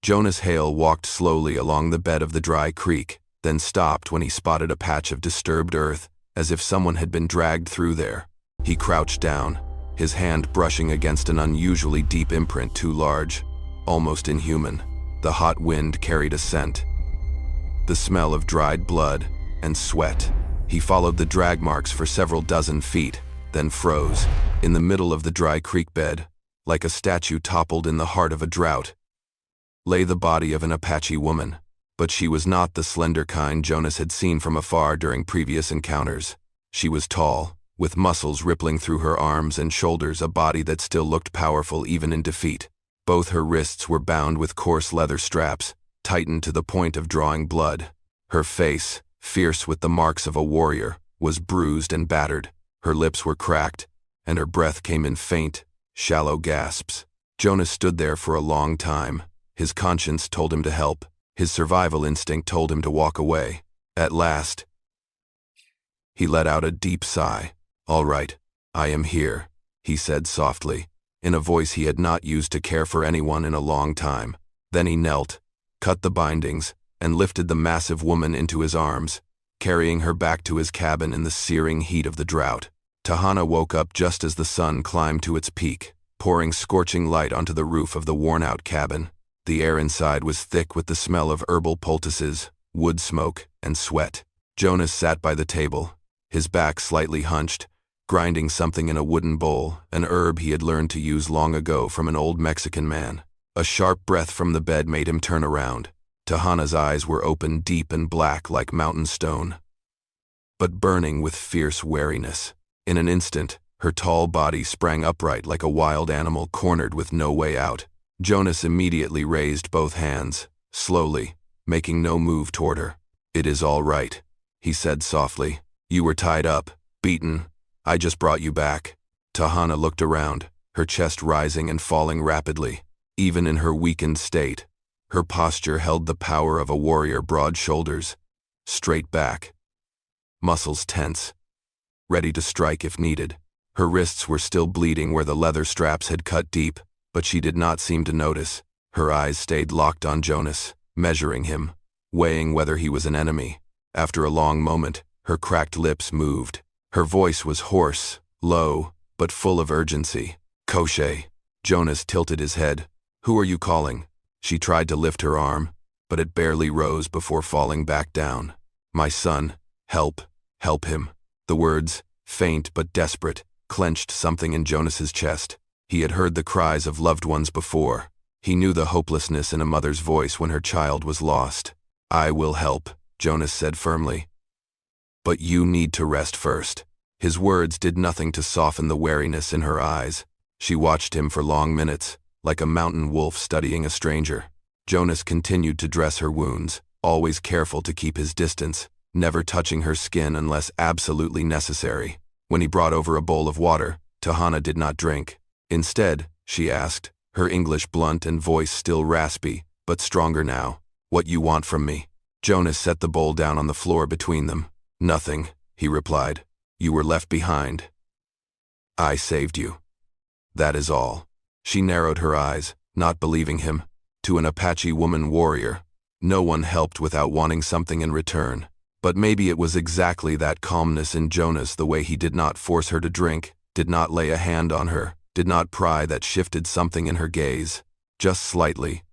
Jonas Hale walked slowly along the bed of the dry creek, then stopped when he spotted a patch of disturbed earth, as if someone had been dragged through there. He crouched down, his hand brushing against an unusually deep imprint too large, almost inhuman. The hot wind carried a scent, the smell of dried blood and sweat. He followed the drag marks for several dozen feet, then froze. In the middle of the dry creek bed, like a statue toppled in the heart of a drought, lay the body of an Apache woman. But she was not the slender kind Jonas had seen from afar during previous encounters. She was tall, with muscles rippling through her arms and shoulders, a body that still looked powerful even in defeat. Both her wrists were bound with coarse leather straps, tightened to the point of drawing blood. Her face, fierce with the marks of a warrior, was bruised and battered. Her lips were cracked, and her breath came in faint, shallow gasps. Jonas stood there for a long time. His conscience told him to help. His survival instinct told him to walk away. At last, he let out a deep sigh. "All right, I am here," he said softly, in a voice he had not used to care for anyone in a long time. Then he knelt, cut the bindings, and lifted the massive woman into his arms, carrying her back to his cabin in the searing heat of the drought. Tahana woke up just as the sun climbed to its peak, pouring scorching light onto the roof of the worn-out cabin. The air inside was thick with the smell of herbal poultices, wood smoke, and sweat. Jonas sat by the table, his back slightly hunched, grinding something in a wooden bowl, an herb he had learned to use long ago from an old Mexican man. A sharp breath from the bed made him turn around. Tahana's eyes were open, deep and black like mountain stone, but burning with fierce wariness. In an instant, her tall body sprang upright like a wild animal cornered with no way out. Jonas immediately raised both hands, slowly, making no move toward her. "It is all right," he said softly. "You were tied up, beaten. I just brought you back." Tahana looked around, her chest rising and falling rapidly. Even in her weakened state, her posture held the power of a warrior, broad shoulders, straight back, muscles tense, ready to strike if needed. Her wrists were still bleeding where the leather straps had cut deep, but she did not seem to notice. Her eyes stayed locked on Jonas, measuring him, weighing whether he was an enemy. After a long moment, her cracked lips moved. Her voice was hoarse, low, but full of urgency. "Koshé." Jonas tilted his head. "Who are you calling?" She tried to lift her arm, but it barely rose before falling back down. "My son, help him." The words, faint but desperate, clenched something in Jonas's chest. He had heard the cries of loved ones before. He knew the hopelessness in a mother's voice when her child was lost. "I will help," Jonas said firmly. "But you need to rest first." His words did nothing to soften the wariness in her eyes. She watched him for long minutes, like a mountain wolf studying a stranger. Jonas continued to dress her wounds, always careful to keep his distance, never touching her skin unless absolutely necessary. When he brought over a bowl of water, Tahana did not drink. Instead, she asked, her English blunt and voice still raspy, but stronger now. "What you want from me?" Jonas set the bowl down on the floor between them. "Nothing," he replied. "You were left behind. I saved you. That is all." She narrowed her eyes, not believing him. To an Apache woman warrior, no one helped without wanting something in return. But maybe it was exactly that calmness in Jonas, the way he did not force her to drink, did not lay a hand on her, did not pry, that shifted something in her gaze, just slightly,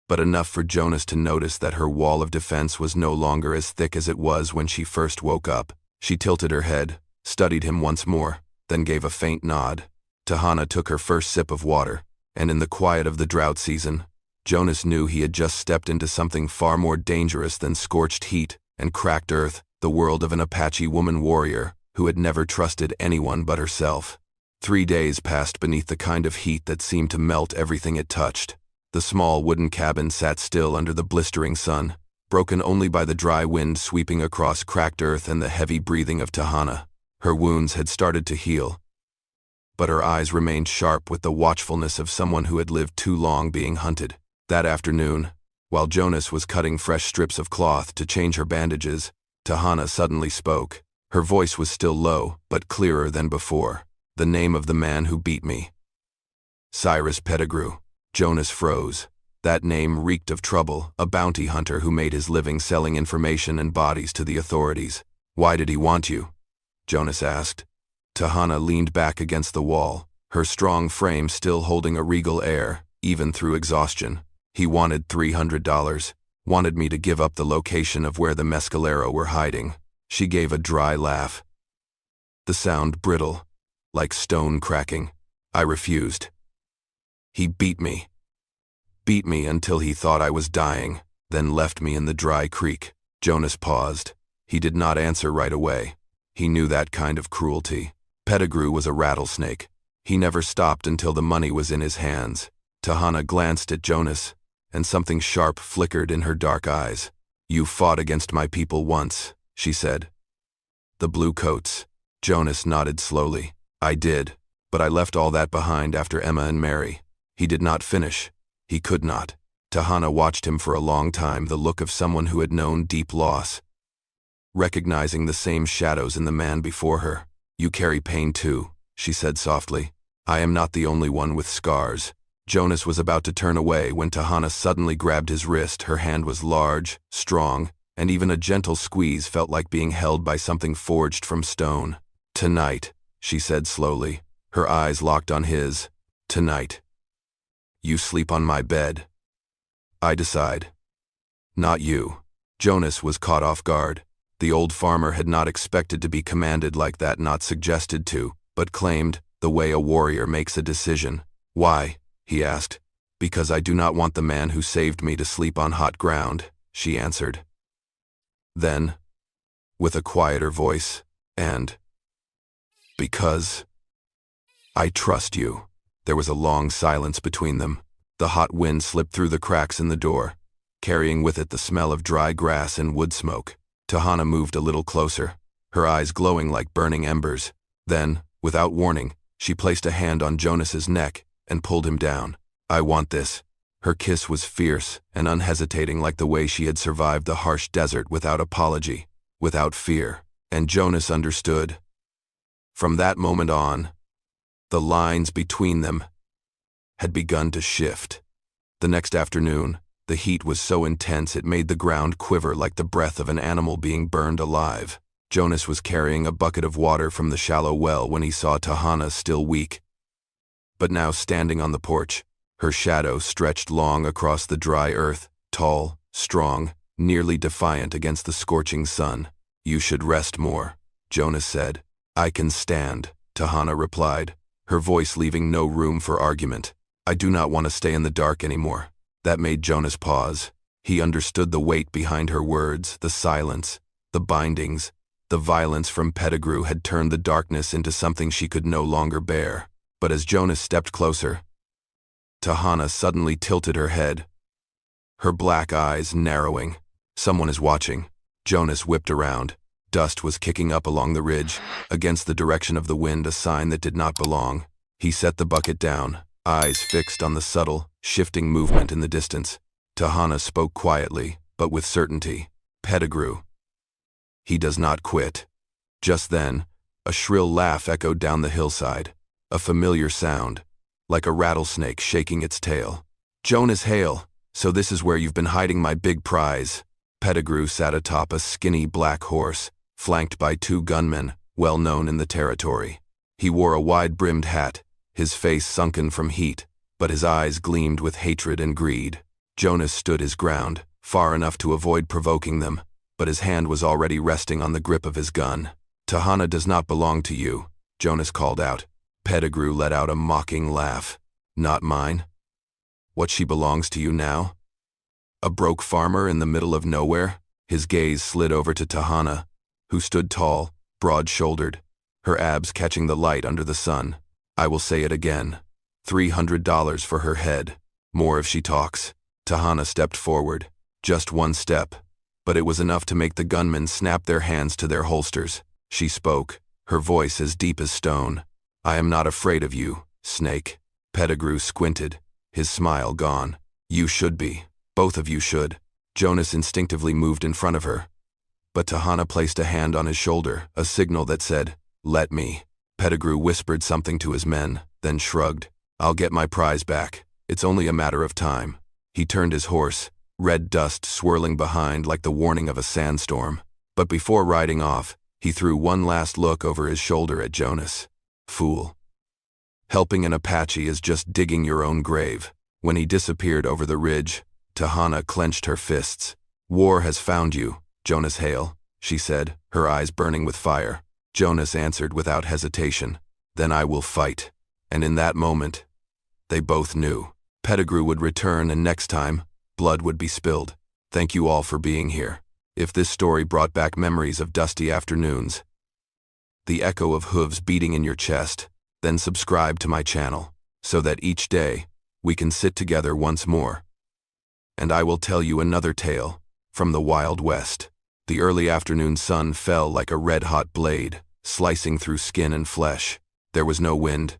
but enough for Jonas to notice that her wall of defense was no longer as thick as it was when she first woke up. She tilted her head, studied him once more, then gave a faint nod. Tahana took her first sip of water, and in the quiet of the drought season, Jonas knew he had just stepped into something far more dangerous than scorched heat and cracked earth, the world of an Apache woman warrior who had never trusted anyone but herself. 3 days passed beneath the kind of heat that seemed to melt everything it touched. The small wooden cabin sat still under the blistering sun, broken only by the dry wind sweeping across cracked earth and the heavy breathing of Tahana. Her wounds had started to heal, but her eyes remained sharp with the watchfulness of someone who had lived too long being hunted. That afternoon, while Jonas was cutting fresh strips of cloth to change her bandages, Tahana suddenly spoke. Her voice was still low, but clearer than before. "The name of the man who beat me." "Cyrus Pettigrew." Jonas froze. That name reeked of trouble, a bounty hunter who made his living selling information and bodies to the authorities. Why did he want you? Jonas asked. Tahana leaned back against the wall, her strong frame still holding a regal air, even through exhaustion. He wanted $300, wanted me to give up the location of where the mescalero were hiding. She gave a dry laugh. The sound brittle, like stone cracking. I refused. He beat me. Beat me until he thought I was dying, then left me in the dry creek. Jonas paused. He did not answer right away. He knew that kind of cruelty. Pettigrew was a rattlesnake. He never stopped until the money was in his hands. Tahana glanced at Jonas, and something sharp flickered in her dark eyes. You fought against my people once, she said. The blue coats. Jonas nodded slowly. I did, but I left all that behind after Emma and Mary. He did not finish. He could not. Tahana watched him for a long time, the look of someone who had known deep loss. Recognizing the same shadows in the man before her. You carry pain too, she said softly. I am not the only one with scars. Jonas was about to turn away when Tahana suddenly grabbed his wrist. Her hand was large, strong, and even a gentle squeeze felt like being held by something forged from stone. Tonight, she said slowly, her eyes locked on his. Tonight. You sleep on my bed. I decide. Not you. Jonas was caught off guard. The old farmer had not expected to be commanded like that, not suggested to, but claimed, the way a warrior makes a decision. Why? He asked. Because I do not want the man who saved me to sleep on hot ground, she answered. Then, with a quieter voice, and because I trust you. There was a long silence between them. The hot wind slipped through the cracks in the door, carrying with it the smell of dry grass and wood smoke. Tahana moved a little closer, her eyes glowing like burning embers. Then, without warning, she placed a hand on Jonas's neck and pulled him down. I want this. Her kiss was fierce and unhesitating, like the way she had survived the harsh desert without apology, without fear. And Jonas understood. From that moment on, the lines between them had begun to shift. The next afternoon, the heat was so intense it made the ground quiver like the breath of an animal being burned alive. Jonas was carrying a bucket of water from the shallow well when he saw Tahana still weak, but now standing on the porch. Her shadow stretched long across the dry earth, tall, strong, nearly defiant against the scorching sun. You should rest more, Jonas said. I can stand, Tahana replied, her voice leaving no room for argument. I do not want to stay in the dark anymore. That made Jonas pause. He understood the weight behind her words, the silence, the bindings. The violence from Pettigrew had turned the darkness into something she could no longer bear. But as Jonas stepped closer, Tahana suddenly tilted her head, her black eyes narrowing. Someone is watching. Jonas whipped around. Dust was kicking up along the ridge, against the direction of the wind, a sign that did not belong. He set the bucket down, eyes fixed on the subtle, shifting movement in the distance. Tahana spoke quietly, but with certainty. Pettigrew. He does not quit. Just then, a shrill laugh echoed down the hillside, a familiar sound, like a rattlesnake shaking its tail. Jonas Hale, so this is where you've been hiding my big prize. Pettigrew sat atop a skinny black horse, flanked by two gunmen, well known in the territory. He wore a wide-brimmed hat, his face sunken from heat, but his eyes gleamed with hatred and greed. Jonas stood his ground, far enough to avoid provoking them, but his hand was already resting on the grip of his gun. Tahana does not belong to you, Jonas called out. Pettigrew let out a mocking laugh. Not mine? What, she belongs to you now? A broke farmer in the middle of nowhere? His gaze slid over to Tahana, who stood tall, broad-shouldered, her abs catching the light under the sun. I will say it again. $300 for her head. More if she talks. Tahana stepped forward. Just one step. But it was enough to make the gunmen snap their hands to their holsters. She spoke, her voice as deep as stone. I am not afraid of you, Snake. Pettigrew squinted, his smile gone. You should be. Both of you should. Jonas instinctively moved in front of her. But Tahana placed a hand on his shoulder, a signal that said, let me. Pettigrew whispered something to his men, then shrugged. I'll get my prize back. It's only a matter of time. He turned his horse, red dust swirling behind like the warning of a sandstorm. But before riding off, he threw one last look over his shoulder at Jonas. Fool. Helping an Apache is just digging your own grave. When he disappeared over the ridge, Tahana clenched her fists. War has found you, Jonas Hale, she said, her eyes burning with fire. Jonas answered without hesitation, then I will fight. And in that moment, they both knew. Pettigrew would return, and next time, blood would be spilled. Thank you all for being here. If this story brought back memories of dusty afternoons, the echo of hooves beating in your chest, then subscribe to my channel, so that each day, we can sit together once more. And I will tell you another tale from the Wild West. The early afternoon sun fell like a red-hot blade, slicing through skin and flesh. There was no wind,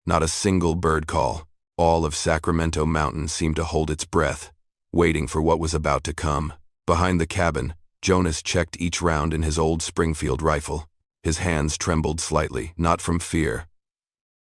not a single bird call. All of Sacramento Mountain seemed to hold its breath, waiting for what was about to come. Behind the cabin, Jonas checked each round in his old Springfield rifle. His hands trembled slightly, not from fear,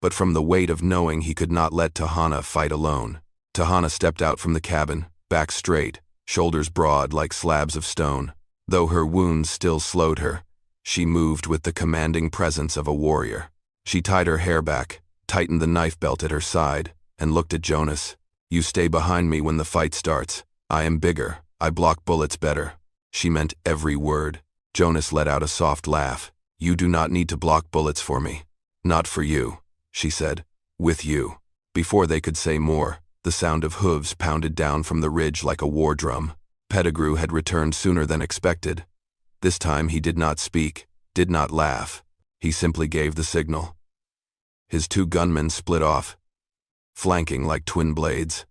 but from the weight of knowing he could not let Tahana fight alone. Tahana stepped out from the cabin, back straight, shoulders broad like slabs of stone. Though her wounds still slowed her, she moved with the commanding presence of a warrior. She tied her hair back, tightened the knife belt at her side, and looked at Jonas. You stay behind me when the fight starts. I am bigger. I block bullets better. She meant every word. Jonas let out a soft laugh. You do not need to block bullets for me. Not for you, she said. With you. Before they could say more, the sound of hooves pounded down from the ridge like a war drum. Pettigrew had returned sooner than expected. This time he did not speak, did not laugh. He simply gave the signal. His two gunmen split off, flanking like twin blades.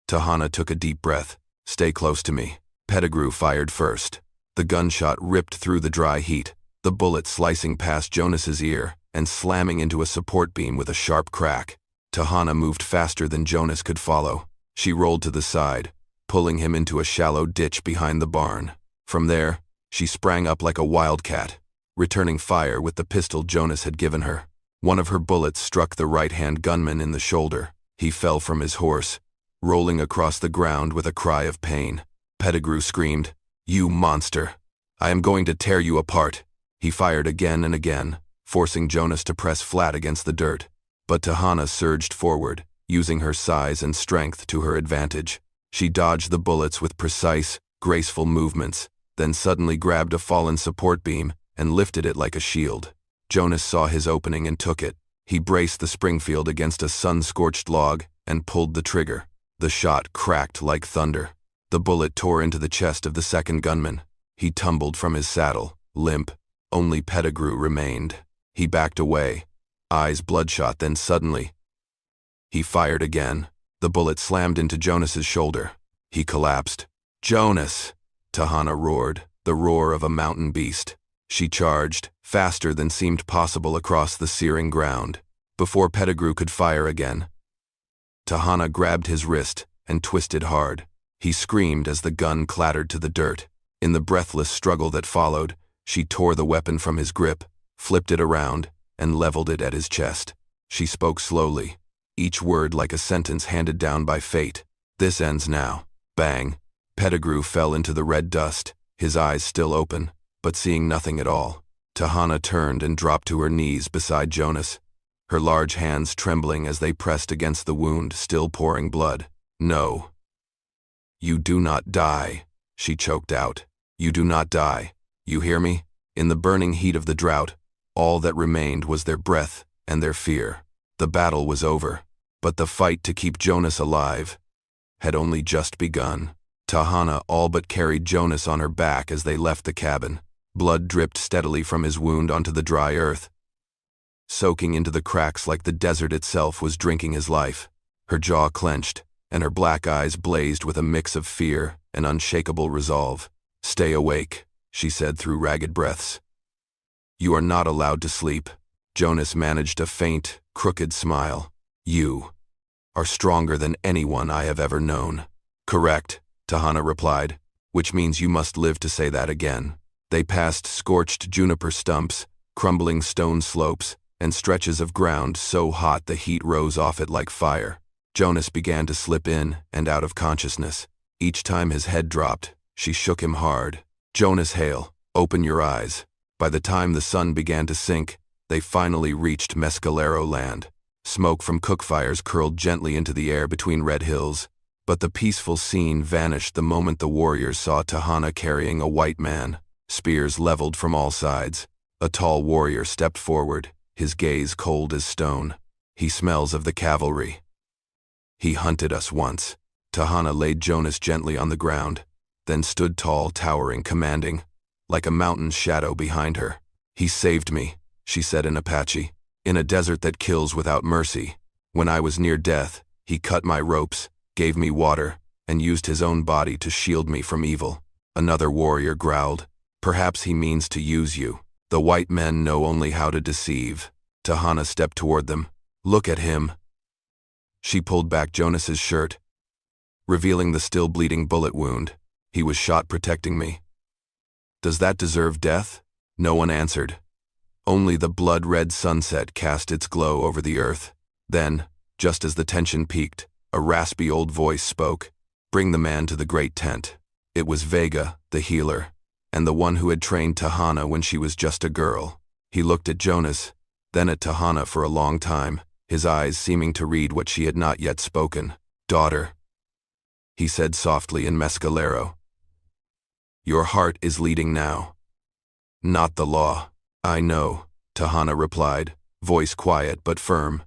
Tahana took a deep breath. Stay close to me. Pettigrew fired first. The gunshot ripped through the dry heat, the bullet slicing past Jonas's ear and slamming into a support beam with a sharp crack. Tahana moved faster than Jonas could follow. She rolled to the side, pulling him into a shallow ditch behind the barn. From there, she sprang up like a wildcat, returning fire with the pistol Jonas had given her. One of her bullets struck the right-hand gunman in the shoulder. He fell from his horse, rolling across the ground with a cry of pain. Pettigrew screamed, "You monster! I am going to tear you apart." He fired again and again, forcing Jonas to press flat against the dirt. But Tahana surged forward, using her size and strength to her advantage. She dodged the bullets with precise, graceful movements, then suddenly grabbed a fallen support beam and lifted it like a shield. Jonas saw his opening and took it. He braced the Springfield against a sun-scorched log and pulled the trigger. The shot cracked like thunder. The bullet tore into the chest of the second gunman. He tumbled from his saddle, limp. Only Pettigrew remained. He backed away, eyes bloodshot, then suddenly, he fired again. The bullet slammed into Jonas's shoulder. He collapsed. "Jonas!" Tahana roared, the roar of a mountain beast. She charged, faster than seemed possible across the searing ground. Before Pettigrew could fire again, Tahana grabbed his wrist and twisted hard. He screamed as the gun clattered to the dirt. In the breathless struggle that followed, she tore the weapon from his grip, flipped it around, and leveled it at his chest. She spoke slowly, each word like a sentence handed down by fate. "This ends now." Bang! Pettigrew fell into the red dust, his eyes still open, but seeing nothing at all. Tahana turned and dropped to her knees beside Jonas, her large hands trembling as they pressed against the wound, still pouring blood. "No. You do not die," she choked out. "You do not die. You hear me?" In the burning heat of the drought, all that remained was their breath and their fear. The battle was over, but the fight to keep Jonas alive had only just begun. Tahana all but carried Jonas on her back as they left the cabin. Blood dripped steadily from his wound onto the dry earth, soaking into the cracks like the desert itself was drinking his life. Her jaw clenched, and her black eyes blazed with a mix of fear and unshakable resolve. "Stay awake," she said through ragged breaths. "You are not allowed to sleep." Jonas managed a faint, crooked smile. "You are stronger than anyone I have ever known." "Correct," Tahana replied, "which means you must live to say that again." They passed scorched juniper stumps, crumbling stone slopes, and stretches of ground so hot the heat rose off it like fire. Jonas began to slip in and out of consciousness. Each time his head dropped, she shook him hard. "Jonas Hale, open your eyes." By the time the sun began to sink, they finally reached Mescalero land. Smoke from cookfires curled gently into the air between red hills, but the peaceful scene vanished the moment the warriors saw Tahana carrying a white man, spears leveled from all sides. A tall warrior stepped forward, his gaze cold as stone. "He smells of the cavalry. He hunted us once." Tahana laid Jonas gently on the ground, then stood tall, towering, commanding, like a mountain's shadow behind her. "He saved me," she said in Apache, "in a desert that kills without mercy. When I was near death, he cut my ropes, gave me water, and used his own body to shield me from evil." Another warrior growled, "Perhaps he means to use you. The white men know only how to deceive." Tahana stepped toward them. "Look at him." She pulled back Jonas's shirt, revealing the still bleeding bullet wound. "He was shot protecting me." "Does that deserve death?" No one answered. Only the blood-red sunset cast its glow over the earth. Then, just as the tension peaked, a raspy old voice spoke. "Bring the man to the great tent." It was Vega, the healer, and the one who had trained Tahana when she was just a girl. He looked at Jonas, then at Tahana for a long time, his eyes seeming to read what she had not yet spoken. "Daughter," he said softly in Mescalero, "your heart is leading now. Not the law." "I know," Tahana replied, voice quiet but firm,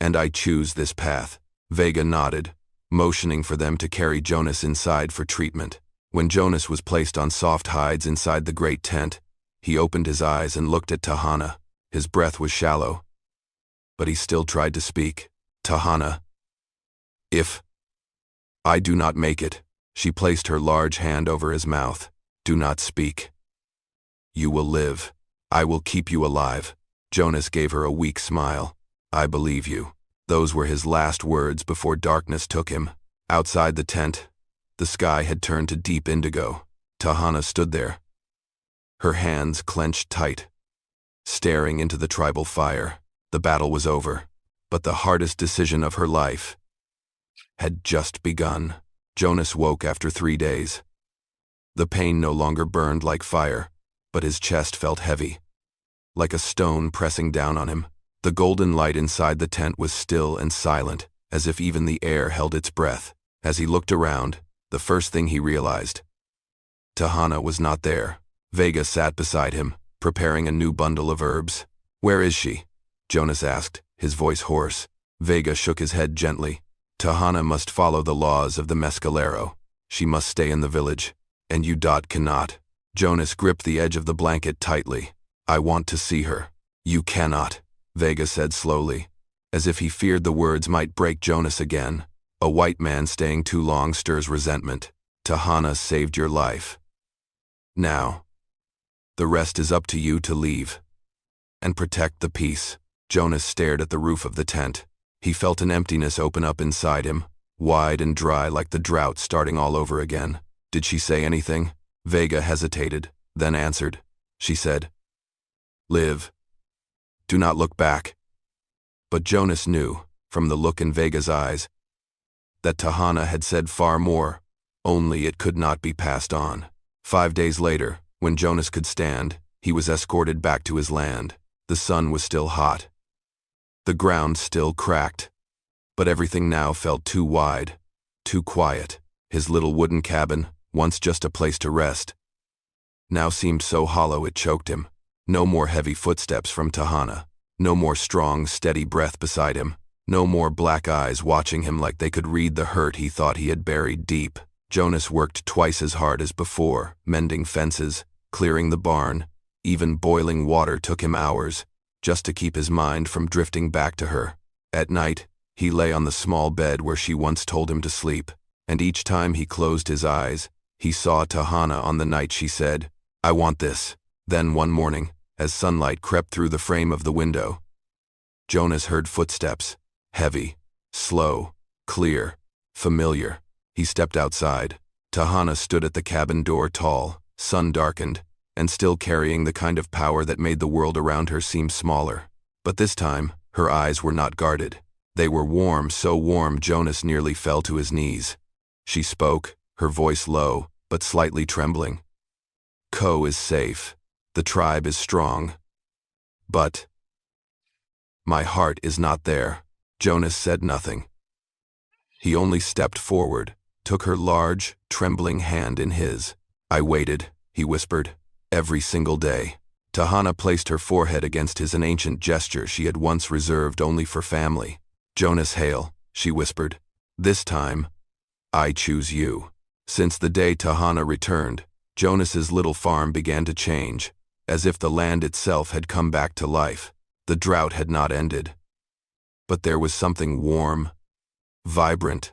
"and I choose this path." Vega nodded, motioning for them to carry Jonas inside for treatment. When Jonas was placed on soft hides inside the great tent, he opened his eyes and looked at Tahana. His breath was shallow, but he still tried to speak. "Tahana, if I do not make it," she placed her large hand over his mouth, "do not speak. You will live. I will keep you alive." Jonas gave her a weak smile. "I believe you." Those were his last words before darkness took him. Outside the tent, the sky had turned to deep indigo. Tahana stood there, her hands clenched tight, staring into the tribal fire. The battle was over, but the hardest decision of her life had just begun. Jonas woke after 3 days. The pain no longer burned like fire, but his chest felt heavy, like a stone pressing down on him. The golden light inside the tent was still and silent, as if even the air held its breath. As he looked around, the first thing he realized, Tahana was not there. Vega sat beside him, preparing a new bundle of herbs. "Where is she?" Jonas asked, his voice hoarse. Vega shook his head gently. "Tahana must follow the laws of the Mescalero. She must stay in the village, and you cannot." Jonas gripped the edge of the blanket tightly. "I want to see her." "You cannot," Vega said slowly, as if he feared the words might break Jonas again. "A white man staying too long stirs resentment. Tahana saved your life. Now, the rest is up to you to leave and protect the peace." Jonas stared at the roof of the tent. He felt an emptiness open up inside him, wide and dry like the drought starting all over again. "Did she say anything?" Vega hesitated, then answered. She said, "Live. Do not look back." But Jonas knew, from the look in Vega's eyes, that Tahana had said far more, only it could not be passed on. 5 days later, when Jonas could stand, he was escorted back to his land. The sun was still hot. The ground still cracked. But everything now felt too wide, too quiet. His little wooden cabin, once just a place to rest, now seemed so hollow it choked him. No more heavy footsteps from Tahana. No more strong, steady breath beside him. No more black eyes watching him like they could read the hurt he thought he had buried deep. Jonas worked twice as hard as before, mending fences, clearing the barn. Even boiling water took him hours, just to keep his mind from drifting back to her. At night, he lay on the small bed where she once told him to sleep, and each time he closed his eyes, he saw Tahana on the night she said, "I want this." Then one morning, as sunlight crept through the frame of the window, Jonas heard footsteps, heavy, slow, clear, familiar. He stepped outside. Tahana stood at the cabin door, tall, sun-darkened, and still carrying the kind of power that made the world around her seem smaller. But this time, her eyes were not guarded. They were warm, so warm Jonas nearly fell to his knees. She spoke, her voice low, but slightly trembling. Ko is safe. The tribe is strong. But my heart is not there. Jonas said nothing. He only stepped forward, took her large, trembling hand in his. I waited, he whispered, every single day. Tahana placed her forehead against his, an ancient gesture she had once reserved only for family. Jonas Hale, she whispered. This time, I choose you. Since the day Tahana returned, Jonas's little farm began to change, as if the land itself had come back to life. The drought had not ended. But there was something warm, vibrant,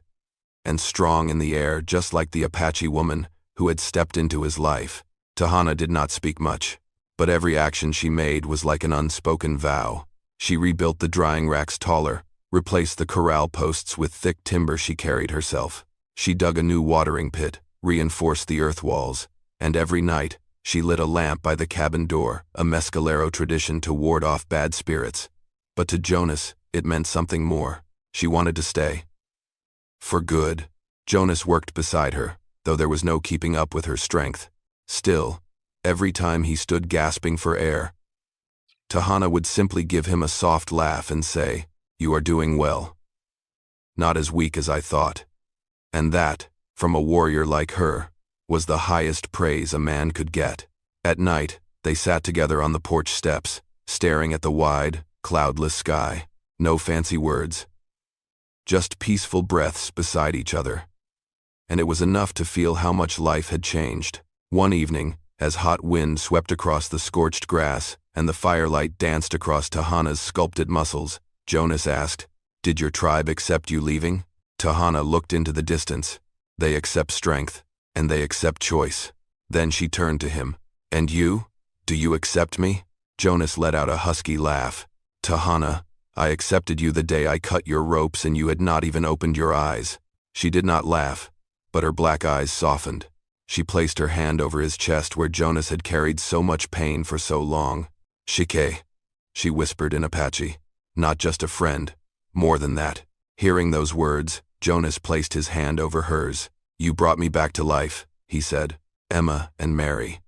and strong in the air, just like the Apache woman who had stepped into his life. Tahana did not speak much, but every action she made was like an unspoken vow. She rebuilt the drying racks taller, replaced the corral posts with thick timber she carried herself. She dug a new watering pit, reinforced the earth walls, and every night, she lit a lamp by the cabin door, a mescalero tradition to ward off bad spirits. But to Jonas, it meant something more. She wanted to stay. For good. Jonas worked beside her, though there was no keeping up with her strength. Still, every time he stood gasping for air, Tahana would simply give him a soft laugh and say, "You are doing well. Not as weak as I thought." And that, from a warrior like her, was the highest praise a man could get. At night, they sat together on the porch steps, staring at the wide, cloudless sky. No fancy words. Just peaceful breaths beside each other. And it was enough to feel how much life had changed. One evening, as hot wind swept across the scorched grass and the firelight danced across Tahana's sculpted muscles, Jonas asked, "Did your tribe accept you leaving?" Tahana looked into the distance. "They accept strength, and they accept choice." Then she turned to him. "And you? Do you accept me?" Jonas let out a husky laugh. "Tahana, I accepted you the day I cut your ropes and you had not even opened your eyes." She did not laugh, but her black eyes softened. She placed her hand over his chest where Jonas had carried so much pain for so long. "Shike," she whispered in Apache. "Not just a friend, more than that." Hearing those words, Jonas placed his hand over hers. "You brought me back to life," he said. "Emma and Mary.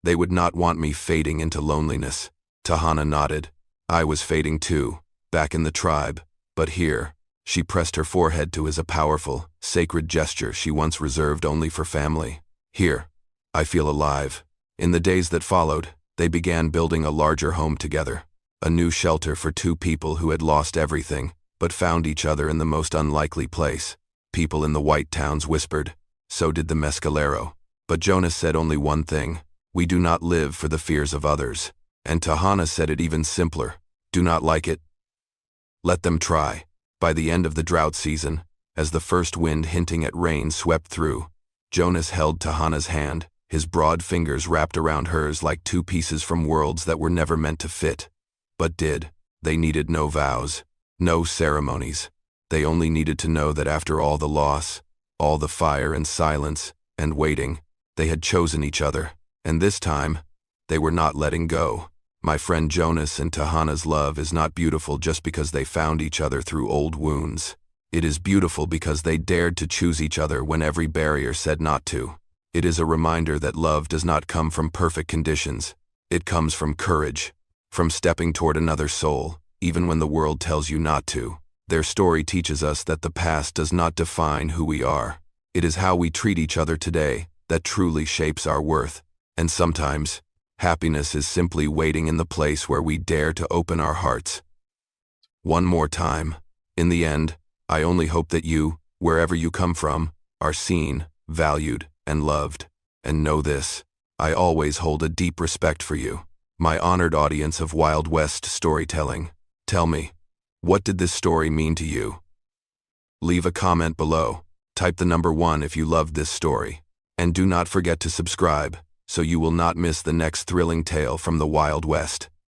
They would not want me fading into loneliness." Tahana nodded. "I was fading too, back in the tribe, but here." She pressed her forehead to his, a powerful, sacred gesture she once reserved only for family. "Here, I feel alive." In the days that followed, they began building a larger home together, a new shelter for two people who had lost everything, but found each other in the most unlikely place. People in the white towns whispered, so did the mescalero. But Jonas said only one thing: "We do not live for the fears of others." And Tahana said it even simpler: "Do not like it? Let them try." By the end of the drought season, as the first wind hinting at rain swept through, Jonas held Tahana's hand, his broad fingers wrapped around hers like two pieces from worlds that were never meant to fit. But did. They needed no vows, no ceremonies. They only needed to know that after all the loss, all the fire and silence, and waiting, they had chosen each other. And this time, they were not letting go. My friend Jonas and Tahana's love is not beautiful just because they found each other through old wounds. It is beautiful because they dared to choose each other when every barrier said not to. It is a reminder that love does not come from perfect conditions. It comes from courage, from stepping toward another soul, even when the world tells you not to. Their story teaches us that the past does not define who we are. It is how we treat each other today that truly shapes our worth. And sometimes, happiness is simply waiting in the place where we dare to open our hearts. One more time. In the end, I only hope that you, wherever you come from, are seen, valued, and loved. And know this: I always hold a deep respect for you, my honored audience of Wild West storytelling. Tell me, what did this story mean to you? Leave a comment below. Type the number 1 if you loved this story. And do not forget to subscribe, so you will not miss the next thrilling tale from the Wild West.